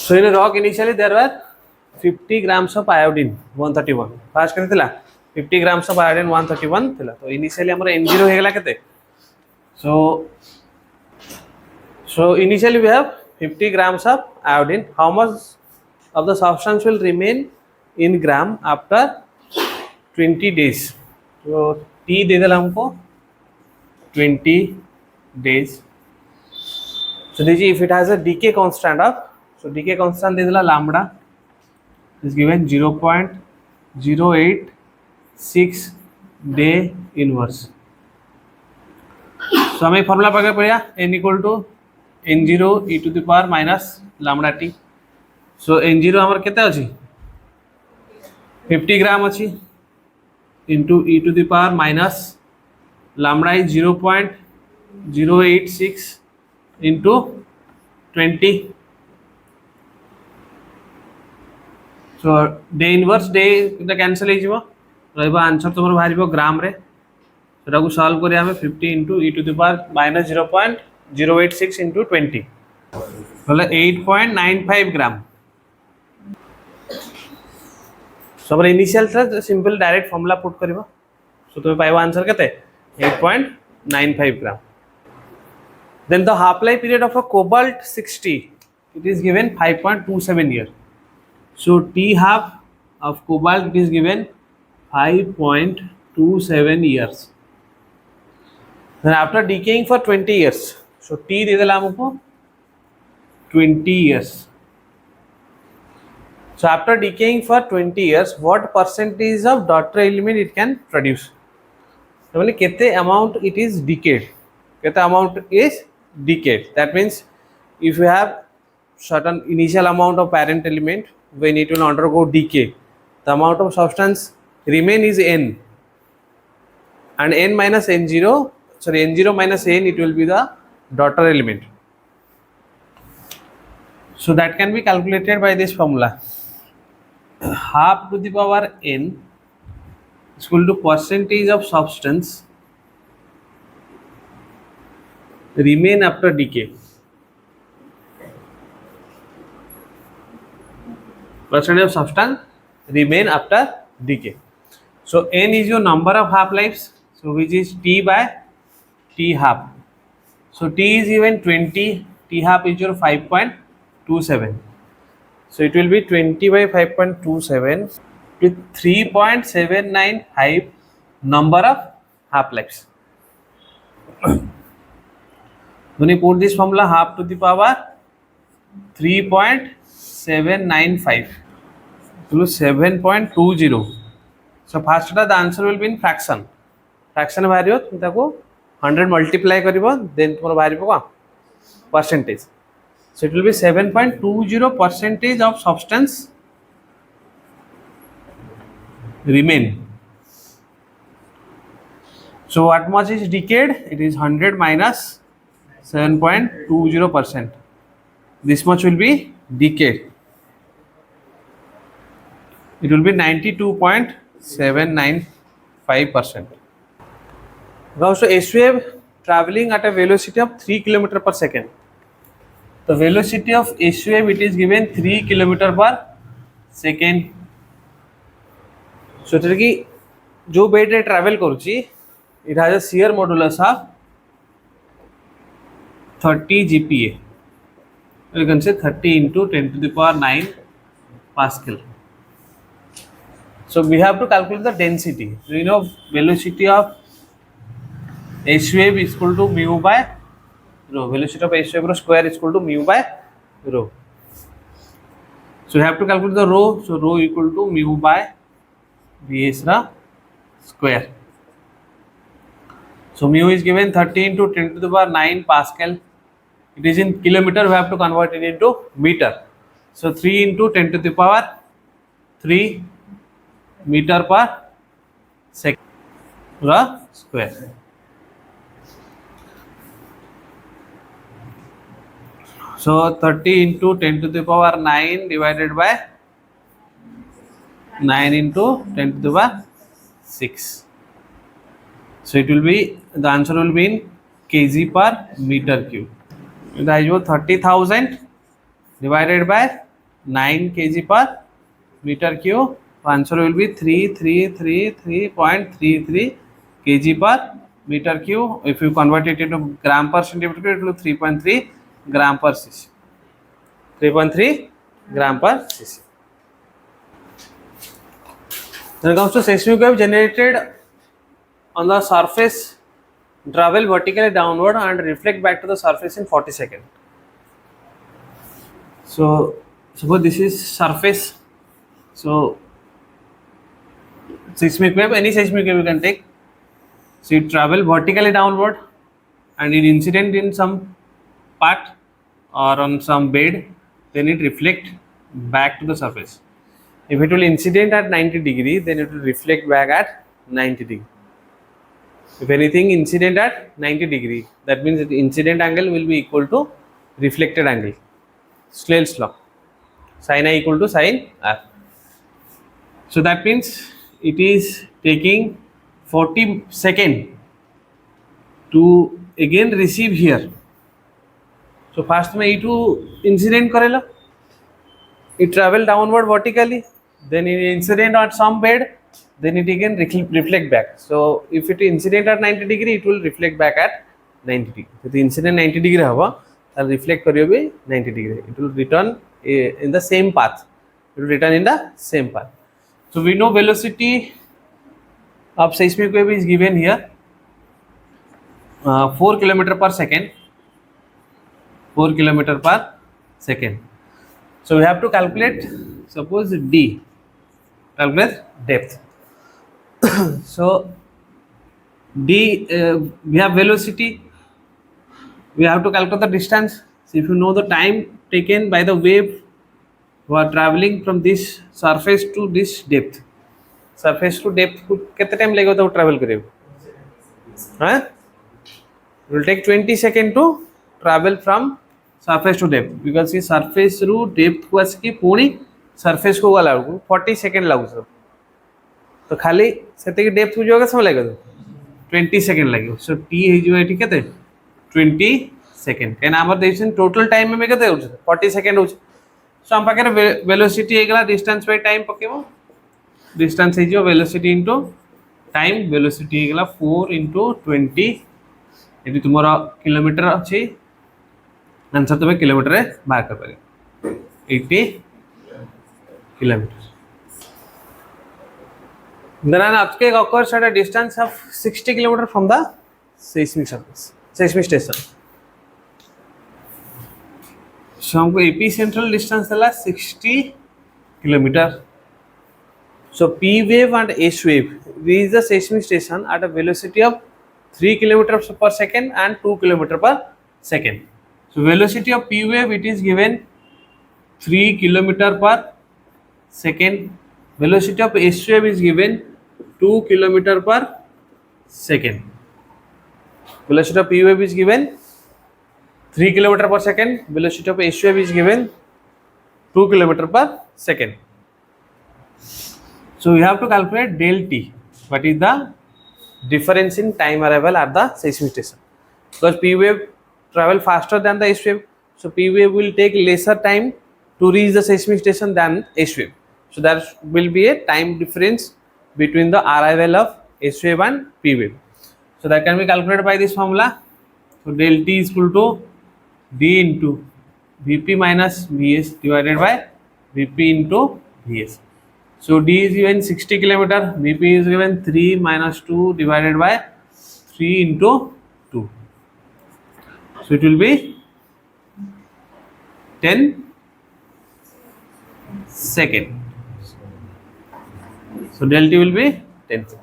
So in a rock initially there were 50 grams of iodine 131. First केते थिला 50 grams of iodine 131 थिला. तो initially हमर N0 हेगला केते. So initially we have 50 grams of iodine. How much of the substance will remain in gram after 20 days? So T दे देला हमको 20 days. So this if it has a decay constant of, so decay constant दे देला lambda is given 0.086 day inverse. So हमें formula पकड़ पड़ेगा n equal to n0 e to the power minus lambda t. So n0 हमारे कितना अच्छी 50 ग्राम अच्छी into e to the power minus lambda is 0.086 into 20. So day inverse day the cancel हो जिवो रहबा आंसर तमर बाहरिबो ग्राम रे सेटा को सॉल्व करिया हमें 50 into e to the power minus 0.086 into 20 बोले 8.95 ग्राम. So our initial था simple direct formula put करिबो. So तो पाइबो आंसर केते 8.95 ग्राम. Then the half life period of a cobalt 60 it is given 5.27 year. So T half of cobalt it is given 5.27 years. Then after decaying for 20 years, so T दे देला हमको 20 years. So after decaying for 20 years, what percentage of daughter element it can produce? So बोले कितने amount it is decayed, कितना amount is decayed. That means if you have certain initial amount of parent element, when it will undergo decay, the amount of substance remain is n, and n minus n0, sorry n0 minus n, it will be the daughter element. So that can be calculated by this formula. Half to the power n is equal to percentage of substance remain after decay. Percentage of substance remain after decay. So n is your number of half lives, so which is T by T half. So T is even 20, T half is your 5.27. So it will be 20 by 5.27 with 3.795 number of half lives. When you put this formula, half to the power 3.795 to 7.20. So first the answer will be in fraction. Fraction value ताको 100 multiply करिबो, then तुम्हारा value को percentage. So it will be 7.20 percentage of substance remain. So what much is decayed? It is 100 minus 7.20%. This much will be decayed. It will be 92.795%. Now, so S-wave traveling at a velocity of 3 km per second. The velocity of S-wave it is given 3 km per second. So कि जो बेट रे travel करूची, it has a shear modulus of 30 GPa. You can say 30 into 10 to the power 9 Pascal. So we have to calculate the density. So you know velocity of S wave is equal to mu by rho. Velocity of S wave square is equal to mu by rho. So you have to calculate the rho. So rho equal to mu by Vs square. So mu is given 30 into 10 to the power 9 Pascal. It is in kilometer. We have to convert it into meter. So 3 into 10 to the power 3 meter per second square. So 30 into 10 to the power 9 divided by 9 into 10 to the power 6. So it will be, the answer will be in kg per meter cube. That is 30,000 divided by 9 kg per meter cube. So answer will be 3333.33 kg per meter cube. If you convert it into gram per centimeter cube, it will be 3.3 gram per cc. 3.3 gram per cc. When it comes to seismic wave generated on the surface, travel vertically downward and reflect back to the surface in 40 seconds. So suppose this is surface. So seismic wave, any seismic wave you can take. So it travel vertically downward and it incident in some part or on some bed, then it reflect back to the surface. If it will incident at 90 degree, then it will reflect back at 90 degree. If anything incident at 90 degree, that means the incident angle will be equal to reflected angle. Snell's law. Sin I equal to sin R. So that means it is taking 40 seconds to again receive here. So first में E2 incident करेला, it travel downward vertically, then it incident at some bed, then it again reflect back. So if it incident at 90 degree, it will reflect back at 90 degree. If the incident 90 degree हवा, then reflect करियो भी 90 degree. It will return in the same path. It will return in the same path. So we know velocity of seismic wave is given here, 4 km per second. 4 km per second. So we have to calculate, suppose D, calculate depth. So D, we have velocity, we have to calculate the distance. So if you know the time taken by the wave who are traveling from this surface to this depth, surface to depth कितना time लगेगा तो travel करेगा? हाँ? It will take 20 seconds to travel from surface to depth, because ये surface रू depth को आसिकी पूरी surface को गला को 40 सेकेंड लागू तो खाली सेते डेप्थ को जोगा समय लगेगा 20 सेकेंड लगे. सो टी हे जो एठी केते 20 सेकेंड केना हमर देसन टोटल टाइम में केते होछ 40 सेकेंड होछ. सो हम पाके वेलोसिटी हेगला डिस्टेंस बाय टाइम पकेबो, डिस्टेंस हे जो वेलोसिटी इनटू टाइम, वेलोसिटी हेगला 4 इनटू 20. एठी तुमरा किलोमीटर अछि, आंसर तुम किलोमीटर रे बाहर कर पारे 80 kilometers. Then an earthquake occurs at a distance of 60 km from the seismic surface, seismic station. So हमको epicentral distance दला 60 km. So P wave and S wave reach the seismic station at a velocity of 3 km per second and 2 km per second. So velocity of P wave, it is given 3 km per second. Velocity of S wave is given 2 km per second. Velocity of P wave is given 3 km per second. Velocity of S wave is given 2 km per second. So we have to calculate del T. What is the difference in time arrival at the seismic station? Because P wave travel faster than the S wave, so P wave will take lesser time to reach the seismic station than S wave. So there will be a time difference between the arrival of S wave and P wave. So that can be calculated by this formula. So del T is equal to D into Vp minus Vs divided by Vp into Vs. So D is given 60 km, Vp is given 3 minus 2 divided by 3 into 2. So it will be 10 seconds. So del T will be 10 seconds.